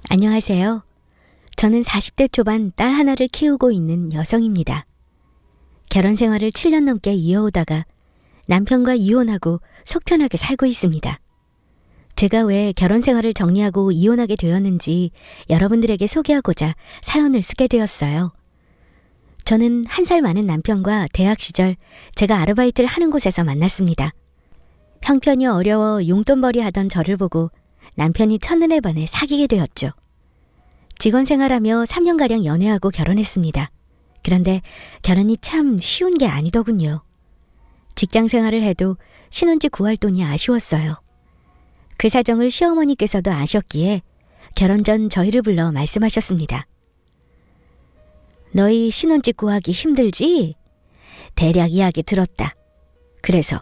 안녕하세요. 저는 40대 초반 딸 하나를 키우고 있는 여성입니다. 결혼 생활을 7년 넘게 이어오다가 남편과 이혼하고 속 편하게 살고 있습니다. 제가 왜 결혼 생활을 정리하고 이혼하게 되었는지 여러분들에게 소개하고자 사연을 쓰게 되었어요. 저는 1살 많은 남편과 대학 시절 제가 아르바이트를 하는 곳에서 만났습니다. 형편이 어려워 용돈벌이 하던 저를 보고 남편이 첫눈에 반해 사귀게 되었죠. 직원 생활하며 3년가량 연애하고 결혼했습니다. 그런데 결혼이 참 쉬운 게 아니더군요. 직장 생활을 해도 신혼집 구할 돈이 아쉬웠어요. 그 사정을 시어머니께서도 아셨기에 결혼 전 저희를 불러 말씀하셨습니다. 너희 신혼집 구하기 힘들지? 대략 이야기 들었다. 그래서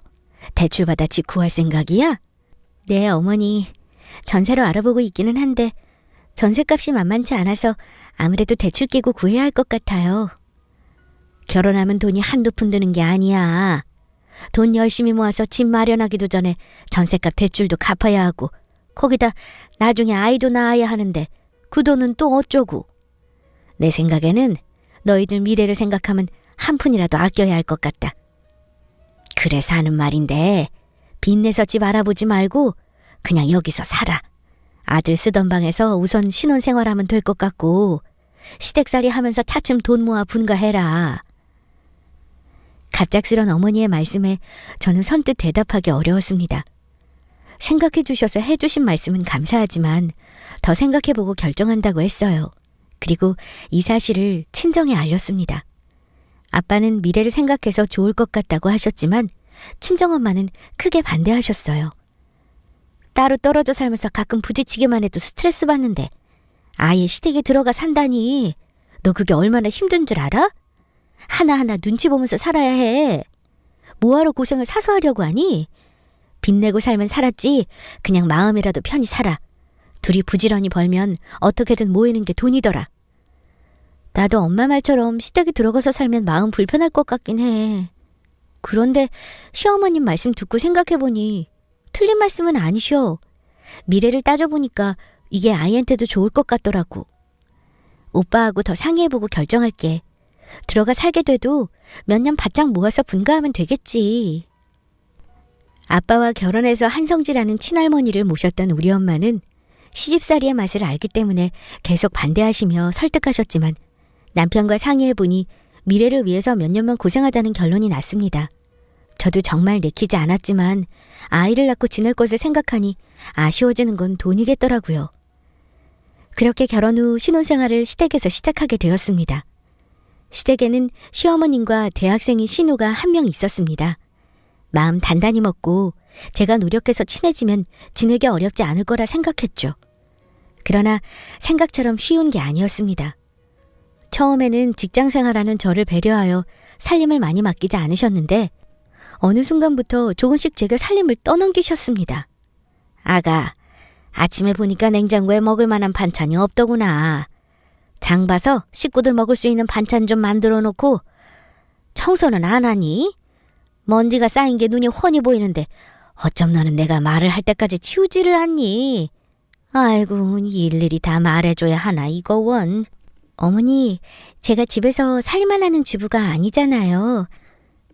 대출받아 집 구할 생각이야? 네, 어머니. 전세로 알아보고 있기는 한데 전세값이 만만치 않아서 아무래도 대출 끼고 구해야 할 것 같아요. 결혼하면 돈이 한두 푼 드는 게 아니야. 돈 열심히 모아서 집 마련하기도 전에 전세값 대출도 갚아야 하고 거기다 나중에 아이도 낳아야 하는데 그 돈은 또 어쩌고. 내 생각에는 너희들 미래를 생각하면 한 푼이라도 아껴야 할 것 같다. 그래서 하는 말인데 빚내서 집 알아보지 말고 그냥 여기서 살아. 아들 쓰던 방에서 우선 신혼생활하면 될 것 같고 시댁살이 하면서 차츰 돈 모아 분가해라. 갑작스런 어머니의 말씀에 저는 선뜻 대답하기 어려웠습니다. 생각해 주셔서 해주신 말씀은 감사하지만 더 생각해보고 결정한다고 했어요. 그리고 이 사실을 친정에 알렸습니다. 아빠는 미래를 생각해서 좋을 것 같다고 하셨지만 친정엄마는 크게 반대하셨어요. 따로 떨어져 살면서 가끔 부딪히기만 해도 스트레스 받는데 아예 시댁에 들어가 산다니. 너 그게 얼마나 힘든 줄 알아? 하나하나 눈치 보면서 살아야 해. 뭐하러 고생을 사서 하려고 하니? 빚내고 살면 살았지 그냥 마음이라도 편히 살아. 둘이 부지런히 벌면 어떻게든 모이는 게 돈이더라. 나도 엄마 말처럼 시댁에 들어가서 살면 마음 불편할 것 같긴 해. 그런데 시어머님 말씀 듣고 생각해보니 틀린 말씀은 아니셔. 미래를 따져보니까 이게 아이한테도 좋을 것 같더라고. 오빠하고 더 상의해보고 결정할게. 들어가 살게 돼도 몇 년 바짝 모아서 분가하면 되겠지. 아빠와 결혼해서 한성지라는 친할머니를 모셨던 우리 엄마는 시집살이의 맛을 알기 때문에 계속 반대하시며 설득하셨지만 남편과 상의해보니 미래를 위해서 몇 년만 고생하자는 결론이 났습니다. 저도 정말 내키지 않았지만 아이를 낳고 지낼 것을 생각하니 아쉬워지는 건 돈이겠더라고요. 그렇게 결혼 후 신혼생활을 시댁에서 시작하게 되었습니다. 시댁에는 시어머님과 대학생인 신우가 1명 있었습니다. 마음 단단히 먹고 제가 노력해서 친해지면 지내기 어렵지 않을 거라 생각했죠. 그러나 생각처럼 쉬운 게 아니었습니다. 처음에는 직장생활하는 저를 배려하여 살림을 많이 맡기지 않으셨는데 어느 순간부터 조금씩 제가 살림을 떠넘기셨습니다. 아가, 아침에 보니까 냉장고에 먹을 만한 반찬이 없더구나. 장 봐서 식구들 먹을 수 있는 반찬 좀 만들어 놓고 청소는 안 하니? 먼지가 쌓인 게 눈이 훤히 보이는데 어쩜 너는 내가 말을 할 때까지 치우지를 않니? 아이고, 일일이 다 말해줘야 하나 이거 원. 어머니, 제가 집에서 살림만 하는 주부가 아니잖아요.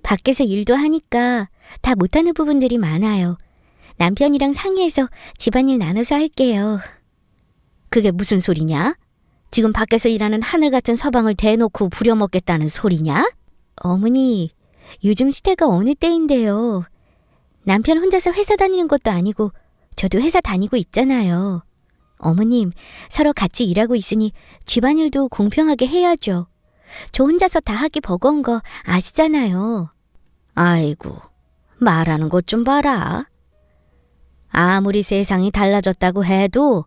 밖에서 일도 하니까 다 못하는 부분들이 많아요. 남편이랑 상의해서 집안일 나눠서 할게요. 그게 무슨 소리냐? 지금 밖에서 일하는 하늘 같은 서방을 대놓고 부려먹겠다는 소리냐? 어머니, 요즘 시대가 어느 때인데요. 남편 혼자서 회사 다니는 것도 아니고 저도 회사 다니고 있잖아요. 어머님, 서로 같이 일하고 있으니 집안일도 공평하게 해야죠. 저 혼자서 다 하기 버거운 거 아시잖아요. 아이고, 말하는 것 좀 봐라. 아무리 세상이 달라졌다고 해도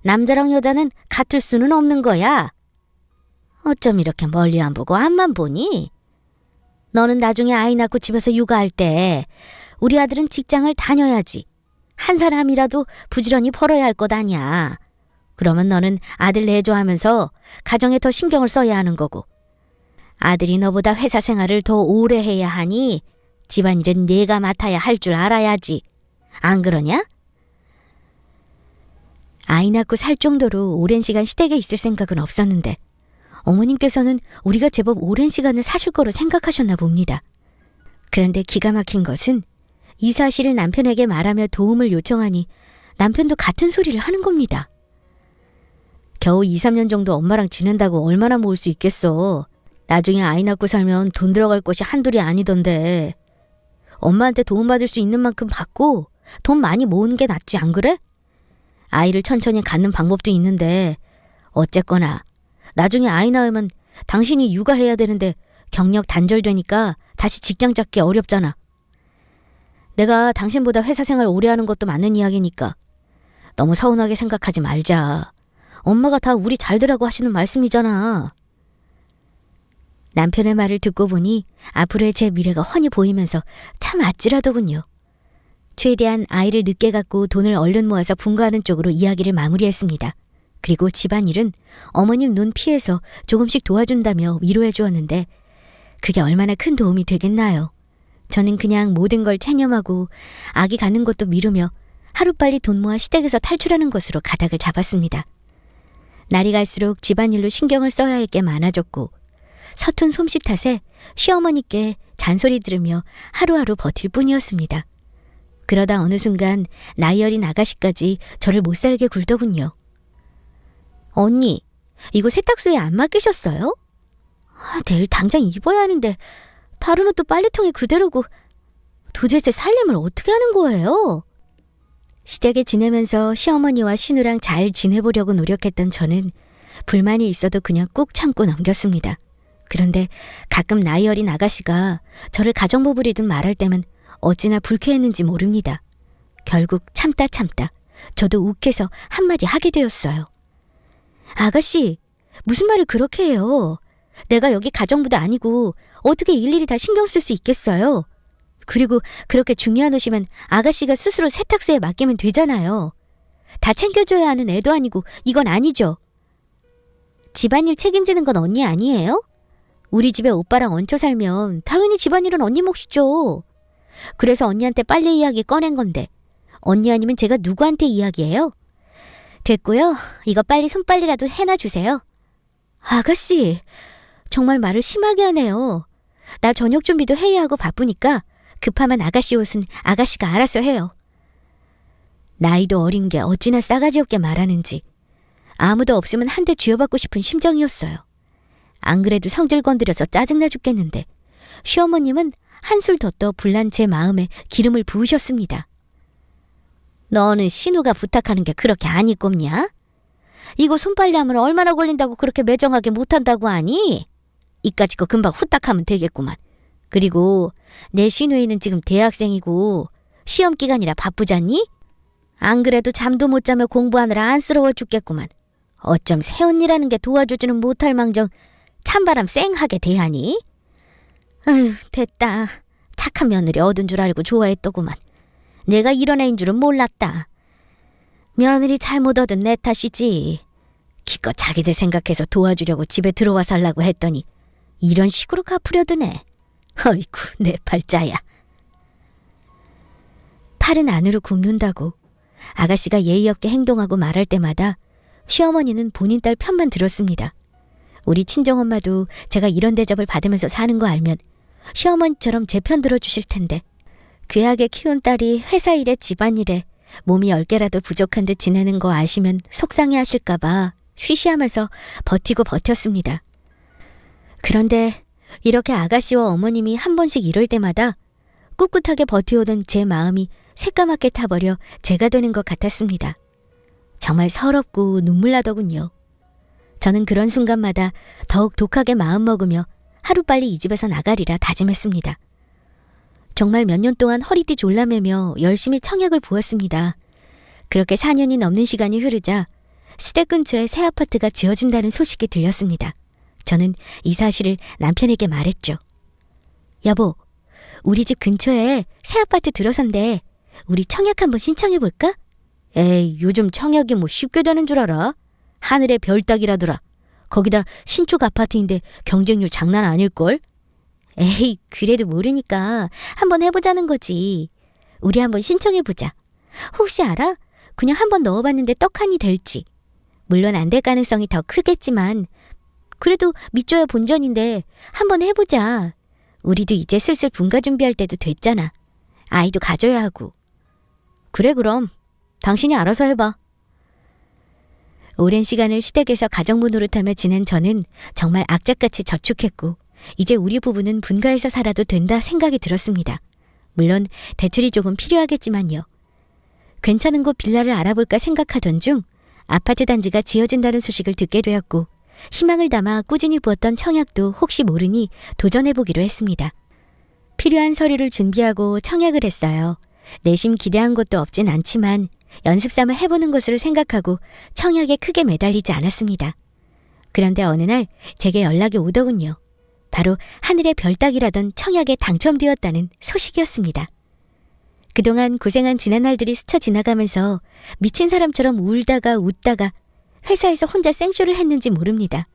남자랑 여자는 같을 수는 없는 거야. 어쩜 이렇게 멀리 안 보고 앞만 보니? 너는 나중에 아이 낳고 집에서 육아할 때 우리 아들은 직장을 다녀야지. 한 사람이라도 부지런히 벌어야 할 것 아니야. 그러면 너는 아들 내조하면서 가정에 더 신경을 써야 하는 거고 아들이 너보다 회사 생활을 더 오래 해야 하니 집안일은 네가 맡아야 할 줄 알아야지. 안 그러냐? 아이 낳고 살 정도로 오랜 시간 시댁에 있을 생각은 없었는데 어머님께서는 우리가 제법 오랜 시간을 사실 거로 생각하셨나 봅니다. 그런데 기가 막힌 것은 이 사실을 남편에게 말하며 도움을 요청하니 남편도 같은 소리를 하는 겁니다. 겨우 2, 3년 정도 엄마랑 지낸다고 얼마나 모을 수 있겠어. 나중에 아이 낳고 살면 돈 들어갈 것이 한둘이 아니던데. 엄마한테 도움받을 수 있는 만큼 받고 돈 많이 모으는 게 낫지 안 그래? 아이를 천천히 갖는 방법도 있는데 어쨌거나 나중에 아이 낳으면 당신이 육아해야 되는데 경력 단절되니까 다시 직장 잡기 어렵잖아. 내가 당신보다 회사 생활 오래 하는 것도 맞는 이야기니까 너무 서운하게 생각하지 말자. 엄마가 다 우리 잘 되라고 하시는 말씀이잖아. 남편의 말을 듣고 보니 앞으로의 제 미래가 훤히 보이면서 참 아찔하더군요. 최대한 아이를 늦게 갖고 돈을 얼른 모아서 분가하는 쪽으로 이야기를 마무리했습니다. 그리고 집안일은 어머님 눈 피해서 조금씩 도와준다며 위로해 주었는데 그게 얼마나 큰 도움이 되겠나요. 저는 그냥 모든 걸 체념하고 아기 갖는 것도 미루며 하루빨리 돈 모아 시댁에서 탈출하는 것으로 가닥을 잡았습니다. 날이 갈수록 집안일로 신경을 써야 할 게 많아졌고 서툰 솜씨 탓에 시어머니께 잔소리 들으며 하루하루 버틸 뿐이었습니다. 그러다 어느 순간 나이 어린 아가씨까지 저를 못살게 굴더군요. 언니, 이거 세탁소에 안 맡기셨어요? 내일 당장 입어야 하는데 다른 옷도 빨래통에 그대로고 도대체 살림을 어떻게 하는 거예요? 시댁에 지내면서 시어머니와 신우랑 잘 지내보려고 노력했던 저는 불만이 있어도 그냥 꾹 참고 넘겼습니다. 그런데 가끔 나이 어린 아가씨가 저를 가정부 부리듯 말할 때면 어찌나 불쾌했는지 모릅니다. 결국 참다 저도 욱해서 한마디 하게 되었어요. 아가씨, 무슨 말을 그렇게 해요? 내가 여기 가정부도 아니고 어떻게 일일이 다 신경 쓸 수 있겠어요? 그리고 그렇게 중요한 옷이면 아가씨가 스스로 세탁소에 맡기면 되잖아요. 다 챙겨줘야 하는 애도 아니고 이건 아니죠. 집안일 책임지는 건 언니 아니에요? 우리 집에 오빠랑 얹혀 살면 당연히 집안일은 언니 몫이죠. 그래서 언니한테 빨래 이야기 꺼낸 건데 언니 아니면 제가 누구한테 이야기해요? 됐고요. 이거 빨리 손빨래라도 해놔 주세요. 아가씨, 정말 말을 심하게 하네요. 나 저녁 준비도 해야 하고 바쁘니까 급하면 아가씨 옷은 아가씨가 알아서 해요. 나이도 어린 게 어찌나 싸가지 없게 말하는지 아무도 없으면 한 대 쥐어받고 싶은 심정이었어요. 안 그래도 성질 건드려서 짜증나 죽겠는데 시어머님은 한술 더 떠 불난 제 마음에 기름을 부으셨습니다. 너는 신우가 부탁하는 게 그렇게 안 이꼽냐? 이거 손빨래하면 얼마나 걸린다고 그렇게 매정하게 못한다고 하니? 이까짓 거 금방 후딱 하면 되겠구만. 그리고 내 시누이는 지금 대학생이고 시험 기간이라 바쁘잖니? 안 그래도 잠도 못 자며 공부하느라 안쓰러워 죽겠구만. 어쩜 새언니라는 게 도와주지는 못할 망정 찬바람 쌩하게 대하니? 아휴, 됐다. 착한 며느리 얻은 줄 알고 좋아했더구만. 내가 이런 애인 줄은 몰랐다. 며느리 잘못 얻은 내 탓이지. 기껏 자기들 생각해서 도와주려고 집에 들어와 살라고 했더니 이런 식으로 갚으려드네. 어이구, 내 팔자야. 팔은 안으로 굽는다고 아가씨가 예의 없게 행동하고 말할 때마다 시어머니는 본인 딸 편만 들었습니다. 우리 친정엄마도 제가 이런 대접을 받으면서 사는 거 알면 시어머니처럼 제 편 들어주실 텐데 귀하게 키운 딸이 회사 일에 집안일에 몸이 10개라도 부족한 듯 지내는 거 아시면 속상해 하실까 봐 쉬쉬하면서 버티고 버텼습니다. 그런데 이렇게 아가씨와 어머님이 한 번씩 이럴 때마다 꿋꿋하게 버텨오던 제 마음이 새까맣게 타버려 제가 되는 것 같았습니다. 정말 서럽고 눈물 나더군요. 저는 그런 순간마다 더욱 독하게 마음먹으며 하루빨리 이 집에서 나가리라 다짐했습니다. 정말 몇 년 동안 허리띠 졸라매며 열심히 청약을 보았습니다. 그렇게 4년이 넘는 시간이 흐르자 시댁 근처에 새 아파트가 지어진다는 소식이 들렸습니다. 저는 이 사실을 남편에게 말했죠. 여보, 우리 집 근처에 새 아파트 들어선대. 우리 청약 한번 신청해볼까? 에이, 요즘 청약이 뭐 쉽게 되는 줄 알아? 하늘의 별 따기라더라. 거기다 신축 아파트인데 경쟁률 장난 아닐걸? 에이, 그래도 모르니까 한번 해보자는 거지. 우리 한번 신청해보자. 혹시 알아? 그냥 한번 넣어봤는데 떡하니 될지. 물론 안 될 가능성이 더 크겠지만 그래도 믿줘야 본전인데 한번 해보자. 우리도 이제 슬슬 분가 준비할 때도 됐잖아. 아이도 가져야 하고. 그래 그럼 당신이 알아서 해봐. 오랜 시간을 시댁에서 가정부 노릇하며 지낸 저는 정말 악착같이 저축했고 이제 우리 부부는 분가해서 살아도 된다 생각이 들었습니다. 물론 대출이 조금 필요하겠지만요. 괜찮은 곳 빌라를 알아볼까 생각하던 중 아파트 단지가 지어진다는 소식을 듣게 되었고 희망을 담아 꾸준히 부었던 청약도 혹시 모르니 도전해보기로 했습니다. 필요한 서류를 준비하고 청약을 했어요. 내심 기대한 것도 없진 않지만 연습 삼아 해보는 것으로 생각하고 청약에 크게 매달리지 않았습니다. 그런데 어느 날 제게 연락이 오더군요. 바로 하늘의 별 따기라던 청약에 당첨되었다는 소식이었습니다. 그동안 고생한 지난 날들이 스쳐 지나가면서 미친 사람처럼 울다가 웃다가 회사에서 혼자 생쇼를 했는지 모릅니다.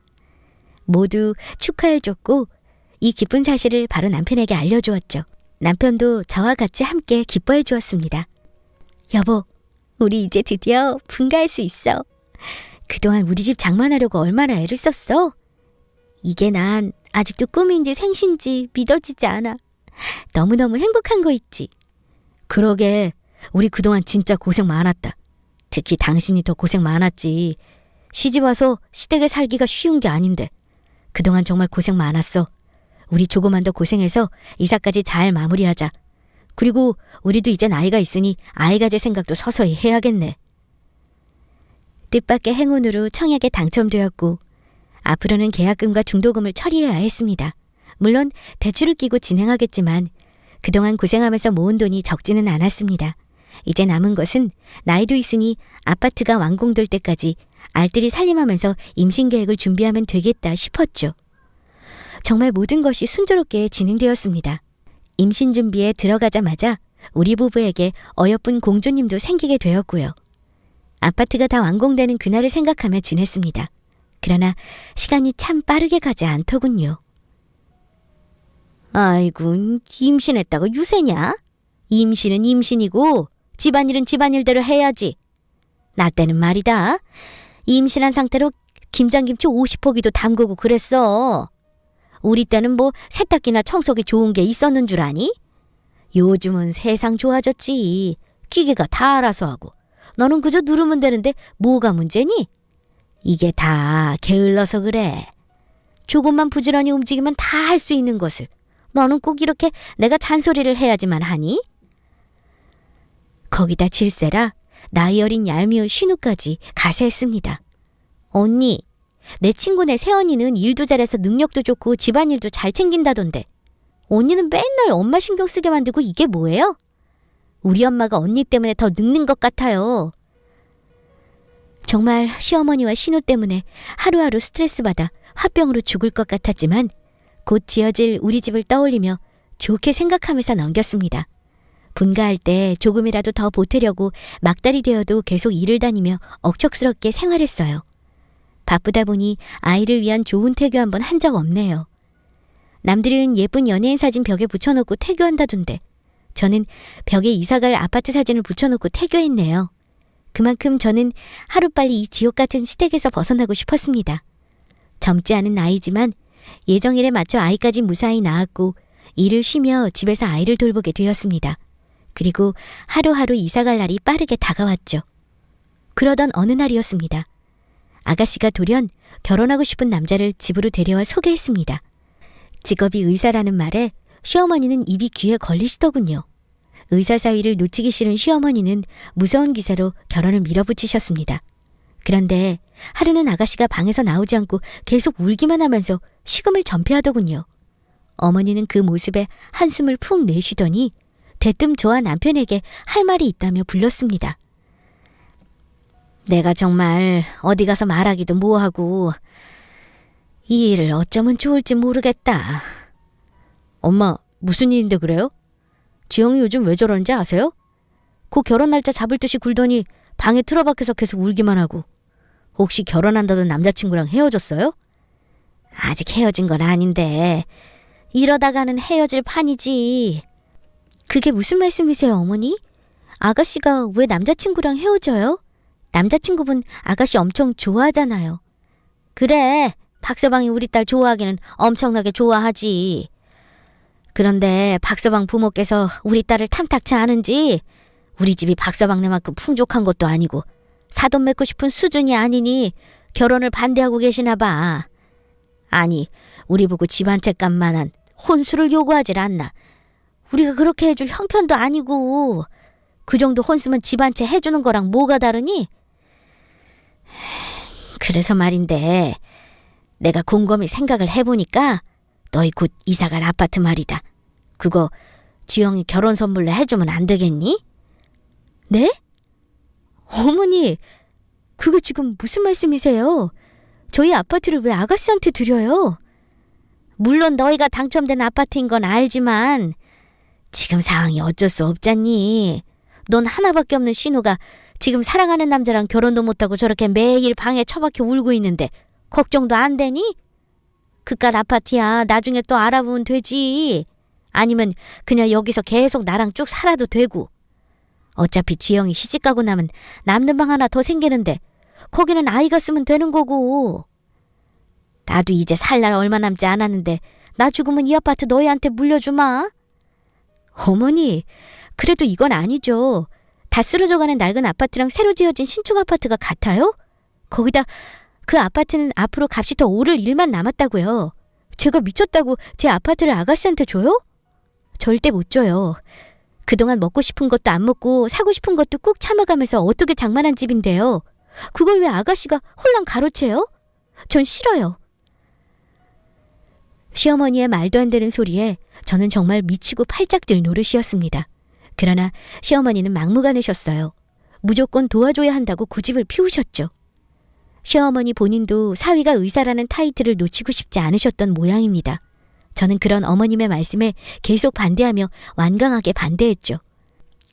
모두 축하해줬고 이 기쁜 사실을 바로 남편에게 알려주었죠. 남편도 저와 같이 함께 기뻐해 주었습니다. 여보, 우리 이제 드디어 분가할 수 있어. 그동안 우리 집 장만하려고 얼마나 애를 썼어? 이게 난 아직도 꿈인지 생신지 믿어지지 않아. 너무너무 행복한 거 있지. 그러게, 우리 그동안 진짜 고생 많았다. 특히 당신이 더 고생 많았지. 시집와서 시댁에 살기가 쉬운 게 아닌데. 그동안 정말 고생 많았어. 우리 조금만 더 고생해서 이사까지 잘 마무리하자. 그리고 우리도 이제 나이가 있으니 아이 가질 생각도 서서히 해야겠네. 뜻밖의 행운으로 청약에 당첨되었고 앞으로는 계약금과 중도금을 처리해야 했습니다. 물론 대출을 끼고 진행하겠지만 그동안 고생하면서 모은 돈이 적지는 않았습니다. 이제 남은 것은 나이도 있으니 아파트가 완공될 때까지 알뜰히 살림하면서 임신 계획을 준비하면 되겠다 싶었죠. 정말 모든 것이 순조롭게 진행되었습니다. 임신 준비에 들어가자마자 우리 부부에게 어여쁜 공주님도 생기게 되었고요. 아파트가 다 완공되는 그날을 생각하며 지냈습니다. 그러나 시간이 참 빠르게 가지 않더군요. 아이고, 임신했다고 유세냐? 임신은 임신이고 집안일은 집안일대로 해야지. 나 때는 말이다. 임신한 상태로 김장김치 50포기도 담그고 그랬어. 우리 때는 뭐 세탁기나 청소기 좋은 게 있었는 줄 아니? 요즘은 세상 좋아졌지. 기계가 다 알아서 하고. 너는 그저 누르면 되는데 뭐가 문제니? 이게 다 게을러서 그래. 조금만 부지런히 움직이면 다 할 수 있는 것을 너는 꼭 이렇게 내가 잔소리를 해야지만 하니? 거기다 질세라 나이 어린 얄미운 신우까지 가세했습니다. 언니, 내 친구네 새언니는 일도 잘해서 능력도 좋고 집안일도 잘 챙긴다던데 언니는 맨날 엄마 신경 쓰게 만들고 이게 뭐예요? 우리 엄마가 언니 때문에 더 늙는 것 같아요. 정말 시어머니와 신우 때문에 하루하루 스트레스 받아 화병으로 죽을 것 같았지만 곧 지어질 우리 집을 떠올리며 좋게 생각하면서 넘겼습니다. 분가할 때 조금이라도 더 보태려고 막달이 되어도 계속 일을 다니며 억척스럽게 생활했어요. 바쁘다 보니 아이를 위한 좋은 태교 한번 한 적 없네요. 남들은 예쁜 연예인 사진 벽에 붙여놓고 태교한다던데 저는 벽에 이사갈 아파트 사진을 붙여놓고 태교했네요. 그만큼 저는 하루빨리 이 지옥 같은 시댁에서 벗어나고 싶었습니다. 젊지 않은 나이지만 예정일에 맞춰 아이까지 무사히 낳았고 일을 쉬며 집에서 아이를 돌보게 되었습니다. 그리고 하루하루 이사갈 날이 빠르게 다가왔죠. 그러던 어느 날이었습니다. 아가씨가 돌연 결혼하고 싶은 남자를 집으로 데려와 소개했습니다. 직업이 의사라는 말에 시어머니는 입이 귀에 걸리시더군요. 의사 사위를 놓치기 싫은 시어머니는 무서운 기세로 결혼을 밀어붙이셨습니다. 그런데 하루는 아가씨가 방에서 나오지 않고 계속 울기만 하면서 식음을 전폐하더군요. 어머니는 그 모습에 한숨을 푹 내쉬더니 대뜸 저와 남편에게 할 말이 있다며 불렀습니다. 내가 정말 어디 가서 말하기도 뭐하고 이 일을 어쩌면 좋을지 모르겠다. 엄마, 무슨 일인데 그래요? 지영이 요즘 왜 저러는지 아세요? 그 결혼 날짜 잡을 듯이 굴더니 방에 틀어박혀서 계속 울기만 하고. 혹시 결혼한다던 남자친구랑 헤어졌어요? 아직 헤어진 건 아닌데 이러다가는 헤어질 판이지. 그게 무슨 말씀이세요, 어머니? 아가씨가 왜 남자친구랑 헤어져요? 남자친구분 아가씨 엄청 좋아하잖아요. 그래, 박서방이 우리 딸 좋아하기는 엄청나게 좋아하지. 그런데 박서방 부모께서 우리 딸을 탐탁치 않은지 우리 집이 박서방네만큼 풍족한 것도 아니고 사돈 맺고 싶은 수준이 아니니 결혼을 반대하고 계시나 봐. 아니, 우리 보고 집 한 채 값만한 혼수를 요구하질 않나. 우리가 그렇게 해줄 형편도 아니고 그 정도 혼수면 집 한 채 해주는 거랑 뭐가 다르니? 그래서 말인데 내가 곰곰이 생각을 해보니까 너희 곧 이사갈 아파트 말이다. 그거 지영이 결혼 선물로 해주면 안 되겠니? 네? 어머니, 그거 지금 무슨 말씀이세요? 저희 아파트를 왜 아가씨한테 드려요? 물론 너희가 당첨된 아파트인 건 알지만 지금 상황이 어쩔 수 없잖니. 넌 하나밖에 없는 신우가 지금 사랑하는 남자랑 결혼도 못하고 저렇게 매일 방에 처박혀 울고 있는데 걱정도 안 되니? 그깟 아파트야. 나중에 또 알아보면 되지. 아니면 그냥 여기서 계속 나랑 쭉 살아도 되고. 어차피 지영이 시집가고 나면 남는 방 하나 더 생기는데 거기는 아이가 쓰면 되는 거고. 나도 이제 살 날 얼마 남지 않았는데 나 죽으면 이 아파트 너희한테 물려주마. 어머니, 그래도 이건 아니죠. 다 쓰러져가는 낡은 아파트랑 새로 지어진 신축 아파트가 같아요? 거기다 그 아파트는 앞으로 값이 더 오를 일만 남았다고요. 제가 미쳤다고 제 아파트를 아가씨한테 줘요? 절대 못 줘요. 그동안 먹고 싶은 것도 안 먹고 사고 싶은 것도 꾹 참아가면서 어떻게 장만한 집인데요. 그걸 왜 아가씨가 홀랑 가로채요? 전 싫어요. 시어머니의 말도 안 되는 소리에 저는 정말 미치고 팔짝 뛸 노릇이었습니다. 그러나 시어머니는 막무가내셨어요. 무조건 도와줘야 한다고 고집을 피우셨죠. 시어머니 본인도 사위가 의사라는 타이틀을 놓치고 싶지 않으셨던 모양입니다. 저는 그런 어머님의 말씀에 계속 반대하며 완강하게 반대했죠.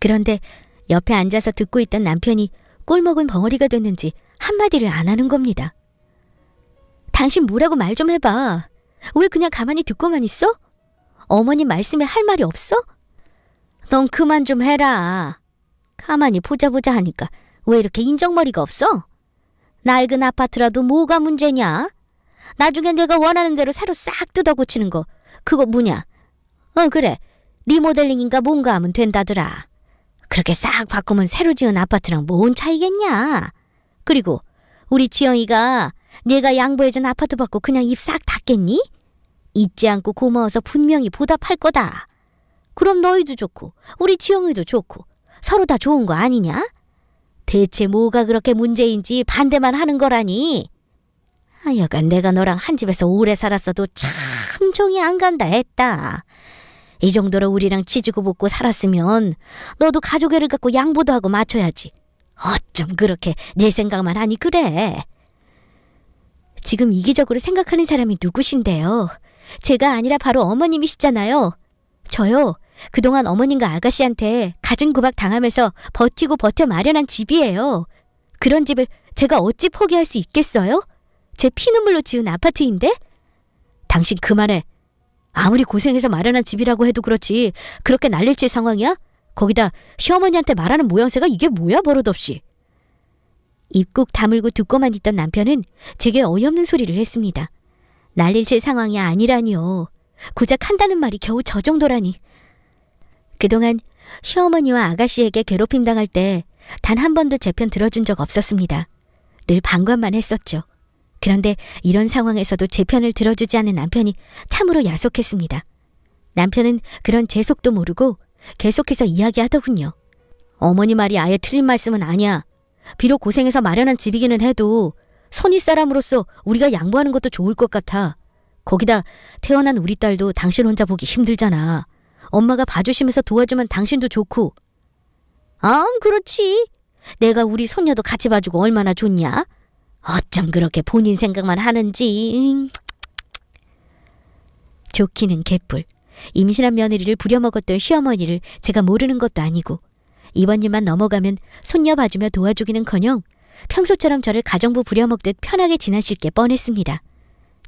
그런데 옆에 앉아서 듣고 있던 남편이 꿀먹은 벙어리가 됐는지 한마디를 안 하는 겁니다. 당신 뭐라고 말 좀 해봐. 왜 그냥 가만히 듣고만 있어? 어머님 말씀에 할 말이 없어? 넌 그만 좀 해라. 가만히 보자 하니까 왜 이렇게 인정머리가 없어? 낡은 아파트라도 뭐가 문제냐? 나중에 내가 원하는 대로 새로 싹 뜯어 고치는 거 그거 뭐냐? 그래, 리모델링인가 뭔가 하면 된다더라. 그렇게 싹 바꾸면 새로 지은 아파트랑 뭔 차이겠냐? 그리고 우리 지영이가 내가 양보해준 아파트 받고 그냥 입 싹 닫겠니? 잊지 않고 고마워서 분명히 보답할 거다. 그럼 너희도 좋고 우리 지영이도 좋고 서로 다 좋은 거 아니냐? 대체 뭐가 그렇게 문제인지 반대만 하는 거라니. 하여간 내가 너랑 한 집에서 오래 살았어도 참 정이 안 간다 했다. 이 정도로 우리랑 치주고 볶고 살았으면 너도 가족애를 갖고 양보도 하고 맞춰야지. 어쩜 그렇게 내 생각만 하니 그래. 지금 이기적으로 생각하는 사람이 누구신데요? 제가 아니라 바로 어머님이시잖아요. 저요, 그동안 어머님과 아가씨한테 가중구박 당하면서 버티고 버텨 마련한 집이에요. 그런 집을 제가 어찌 포기할 수 있겠어요? 제 피눈물로 지은 아파트인데? 당신 그만해. 아무리 고생해서 마련한 집이라고 해도 그렇지 그렇게 난리칠 상황이야? 거기다 시어머니한테 말하는 모양새가 이게 뭐야 버릇없이. 입 꾹 다물고 듣고만 있던 남편은 제게 어이없는 소리를 했습니다. 난리칠 상황이 아니라니요. 고작 한다는 말이 겨우 저 정도라니. 그동안 시어머니와 아가씨에게 괴롭힘 당할 때 단 한 번도 제 편 들어준 적 없었습니다. 늘 방관만 했었죠. 그런데 이런 상황에서도 제 편을 들어주지 않는 남편이 참으로 야속했습니다. 남편은 그런 제 속도 모르고 계속해서 이야기하더군요. 어머니 말이 아예 틀린 말씀은 아니야. 비록 고생해서 마련한 집이기는 해도 선윗 사람으로서 우리가 양보하는 것도 좋을 것 같아. 거기다 태어난 우리 딸도 당신 혼자 보기 힘들잖아. 엄마가 봐주시면서 도와주면 당신도 좋고. 아, 그렇지. 내가 우리 손녀도 같이 봐주고 얼마나 좋냐? 어쩜 그렇게 본인 생각만 하는지. 좋기는 개뿔. 임신한 며느리를 부려먹었던 시어머니를 제가 모르는 것도 아니고 이번 일만 넘어가면 손녀 봐주며 도와주기는커녕 평소처럼 저를 가정부 부려먹듯 편하게 지나칠 게 뻔했습니다.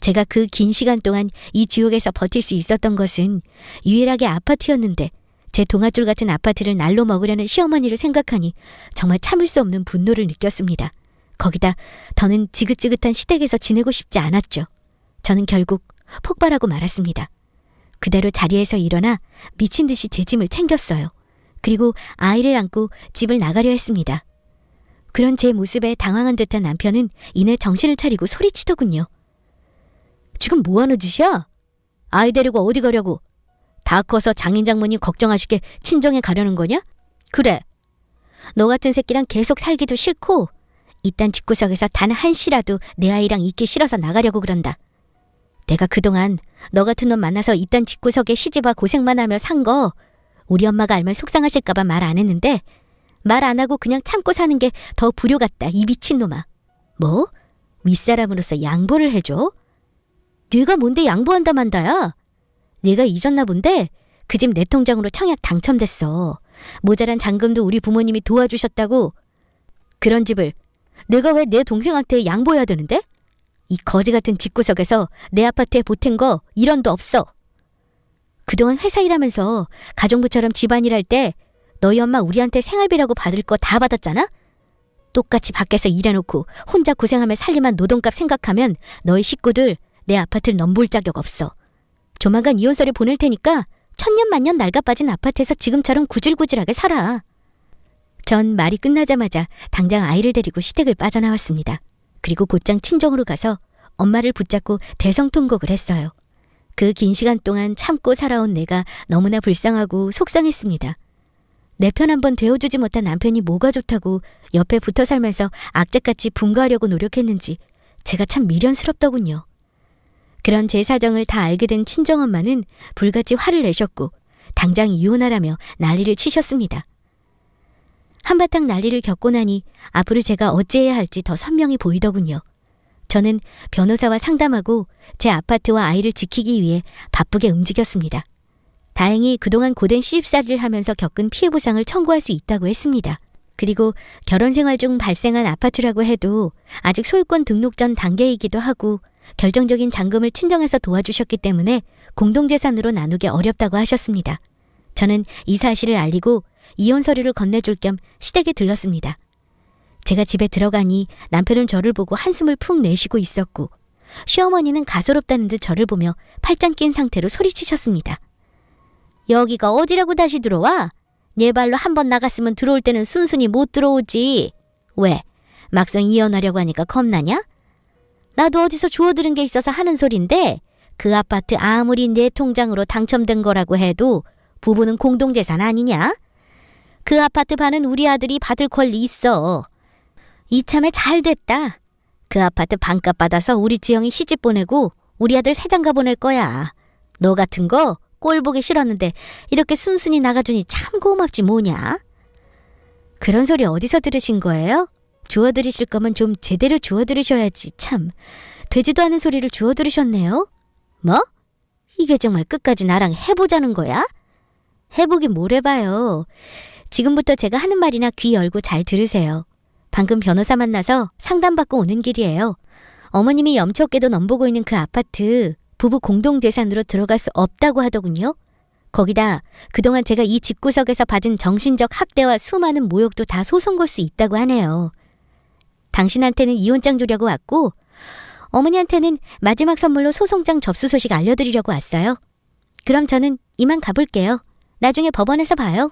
제가 그 긴 시간 동안 이 지옥에서 버틸 수 있었던 것은 유일하게 아파트였는데 제 동아줄 같은 아파트를 날로 먹으려는 시어머니를 생각하니 정말 참을 수 없는 분노를 느꼈습니다. 거기다 더는 지긋지긋한 시댁에서 지내고 싶지 않았죠. 저는 결국 폭발하고 말았습니다. 그대로 자리에서 일어나 미친 듯이 제 짐을 챙겼어요. 그리고 아이를 안고 집을 나가려 했습니다. 그런 제 모습에 당황한 듯한 남편은 이내 정신을 차리고 소리치더군요. 지금 뭐하는 짓이야? 아이 데리고 어디 가려고? 다 커서 장인 장모님 걱정하시게 친정에 가려는 거냐? 그래. 너 같은 새끼랑 계속 살기도 싫고 이딴 집구석에서 단 한시라도 내 아이랑 있기 싫어서 나가려고 그런다. 내가 그동안 너 같은 놈 만나서 이딴 집구석에 시집와 고생만 하며 산 거 우리 엄마가 알면 속상하실까봐 말 안 했는데 말 안 하고 그냥 참고 사는 게 더 불효 같다, 이 미친놈아. 뭐? 윗사람으로서 양보를 해줘? 네가 뭔데 양보한다 만다야? 네가 잊었나 본데 그 집 내 통장으로 청약 당첨됐어. 모자란 잔금도 우리 부모님이 도와주셨다고. 그런 집을 내가 왜 내 동생한테 양보해야 되는데? 이 거지 같은 집구석에서 내 아파트에 보탠 거 1원도 없어. 그동안 회사 일하면서 가정부처럼 집안일 할 때 너희 엄마 우리한테 생활비라고 받을 거 다 받았잖아? 똑같이 밖에서 일해놓고 혼자 고생하며 살림한 노동값 생각하면 너희 식구들 내 아파트를 넘볼 자격 없어. 조만간 이혼서를 보낼 테니까 천년만년 낡아빠진 아파트에서 지금처럼 구질구질하게 살아. 전 말이 끝나자마자 당장 아이를 데리고 시댁을 빠져나왔습니다. 그리고 곧장 친정으로 가서 엄마를 붙잡고 대성통곡을 했어요. 그 긴 시간 동안 참고 살아온 내가 너무나 불쌍하고 속상했습니다. 내 편 한번 되어주지 못한 남편이 뭐가 좋다고 옆에 붙어 살면서 악착같이 분가하려고 노력했는지 제가 참 미련스럽더군요. 그런 제 사정을 다 알게 된 친정엄마는 불같이 화를 내셨고 당장 이혼하라며 난리를 치셨습니다. 한바탕 난리를 겪고 나니 앞으로 제가 어찌해야 할지 더 선명히 보이더군요. 저는 변호사와 상담하고 제 아파트와 아이를 지키기 위해 바쁘게 움직였습니다. 다행히 그동안 고된 시집살이를 하면서 겪은 피해 보상을 청구할 수 있다고 했습니다. 그리고 결혼 생활 중 발생한 아파트라고 해도 아직 소유권 등록 전 단계이기도 하고 결정적인 잔금을 친정에서 도와주셨기 때문에 공동재산으로 나누기 어렵다고 하셨습니다. 저는 이 사실을 알리고 이혼 서류를 건네줄 겸 시댁에 들렀습니다. 제가 집에 들어가니 남편은 저를 보고 한숨을 푹 내쉬고 있었고 시어머니는 가소롭다는 듯 저를 보며 팔짱 낀 상태로 소리치셨습니다. 여기가 어디라고 다시 들어와? 네 발로 한번 나갔으면 들어올 때는 순순히 못 들어오지. 왜? 막상 이혼하려고 하니까 겁나냐? 나도 어디서 주워들은 게 있어서 하는 소린데 그 아파트 아무리 내 통장으로 당첨된 거라고 해도 부부는 공동재산 아니냐? 그 아파트 반은 우리 아들이 받을 권리 있어. 이참에 잘 됐다. 그 아파트 반값 받아서 우리 지영이 시집 보내고 우리 아들 새장가 보낼 거야. 너 같은 거 꼴 보기 싫었는데 이렇게 순순히 나가주니 참 고맙지 뭐냐? 그런 소리 어디서 들으신 거예요? 주워들으실 거면 좀 제대로 주워들으셔야지. 참, 되지도 않은 소리를 주워들으셨네요. 뭐? 이게 정말 끝까지 나랑 해보자는 거야? 해보긴 뭘 해봐요. 지금부터 제가 하는 말이나 귀 열고 잘 들으세요. 방금 변호사 만나서 상담받고 오는 길이에요. 어머님이 염치없게도 넘보고 있는 그 아파트 부부 공동재산으로 들어갈 수 없다고 하더군요. 거기다 그동안 제가 이 집구석에서 받은 정신적 학대와 수많은 모욕도 다 소송 걸 수 있다고 하네요. 당신한테는 이혼장 주려고 왔고 어머니한테는 마지막 선물로 소송장 접수 소식 알려드리려고 왔어요. 그럼 저는 이만 가볼게요. 나중에 법원에서 봐요.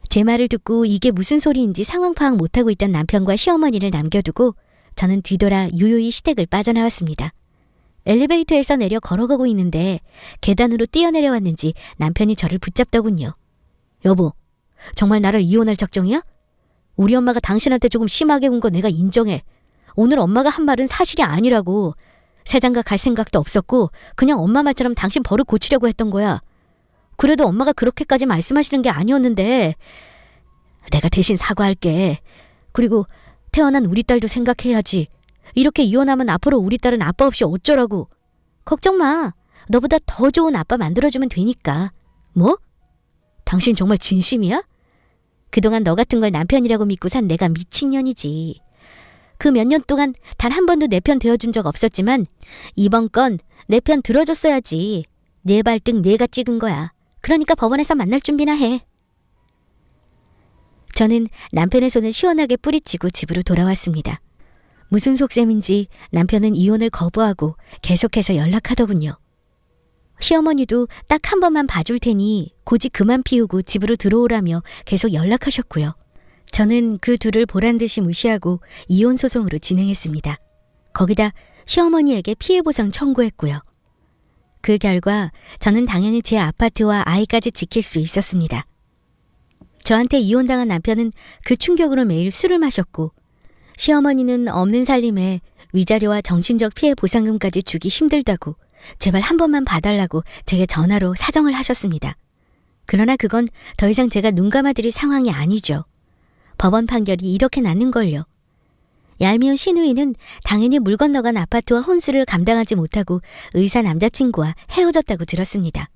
제 말을 듣고 이게 무슨 소리인지 상황 파악 못하고 있던 남편과 시어머니를 남겨두고 저는 뒤돌아 유유히 시댁을 빠져나왔습니다. 엘리베이터에서 내려 걸어가고 있는데 계단으로 뛰어내려왔는지 남편이 저를 붙잡더군요. 여보, 정말 나를 이혼할 작정이야? 우리 엄마가 당신한테 조금 심하게 군 거 내가 인정해. 오늘 엄마가 한 말은 사실이 아니라고. 새장가 갈 생각도 없었고 그냥 엄마 말처럼 당신 버릇 고치려고 했던 거야. 그래도 엄마가 그렇게까지 말씀하시는 게 아니었는데 내가 대신 사과할게. 그리고 태어난 우리 딸도 생각해야지. 이렇게 이혼하면 앞으로 우리 딸은 아빠 없이 어쩌라고. 걱정 마. 너보다 더 좋은 아빠 만들어주면 되니까. 뭐? 당신 정말 진심이야? 그동안 너 같은 걸 남편이라고 믿고 산 내가 미친년이지. 그 몇 년 동안 단 한 번도 내 편 되어준 적 없었지만 이번 건 내 편 들어줬어야지. 내 발등 내가 찍은 거야. 그러니까 법원에서 만날 준비나 해. 저는 남편의 손을 시원하게 뿌리치고 집으로 돌아왔습니다. 무슨 속셈인지 남편은 이혼을 거부하고 계속해서 연락하더군요. 시어머니도 딱 한 번만 봐줄 테니 고집 그만 피우고 집으로 들어오라며 계속 연락하셨고요. 저는 그 둘을 보란듯이 무시하고 이혼 소송으로 진행했습니다. 거기다 시어머니에게 피해보상 청구했고요. 그 결과 저는 당연히 제 아파트와 아이까지 지킬 수 있었습니다. 저한테 이혼당한 남편은 그 충격으로 매일 술을 마셨고 시어머니는 없는 살림에 위자료와 정신적 피해 보상금까지 주기 힘들다고 제발 한 번만 봐달라고 제게 전화로 사정을 하셨습니다. 그러나 그건 더 이상 제가 눈 감아드릴 상황이 아니죠. 법원 판결이 이렇게 났는걸요. 얄미운 시누이는 당연히 물 건너간 아파트와 혼수를 감당하지 못하고 의사 남자친구와 헤어졌다고 들었습니다.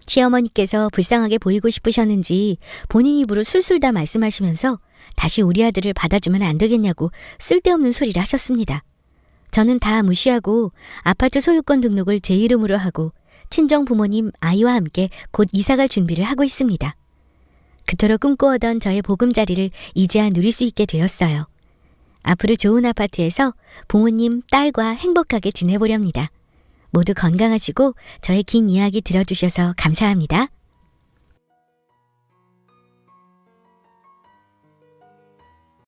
시어머니께서 불쌍하게 보이고 싶으셨는지 본인 입으로 술술 다 말씀하시면서 다시 우리 아들을 받아주면 안 되겠냐고 쓸데없는 소리를 하셨습니다. 저는 다 무시하고 아파트 소유권 등록을 제 이름으로 하고 친정 부모님, 아이와 함께 곧 이사갈 준비를 하고 있습니다. 그토록 꿈꿔오던 저의 보금자리를 이제야 누릴 수 있게 되었어요. 앞으로 좋은 아파트에서 부모님, 딸과 행복하게 지내보렵니다. 모두 건강하시고 저의 긴 이야기 들어주셔서 감사합니다.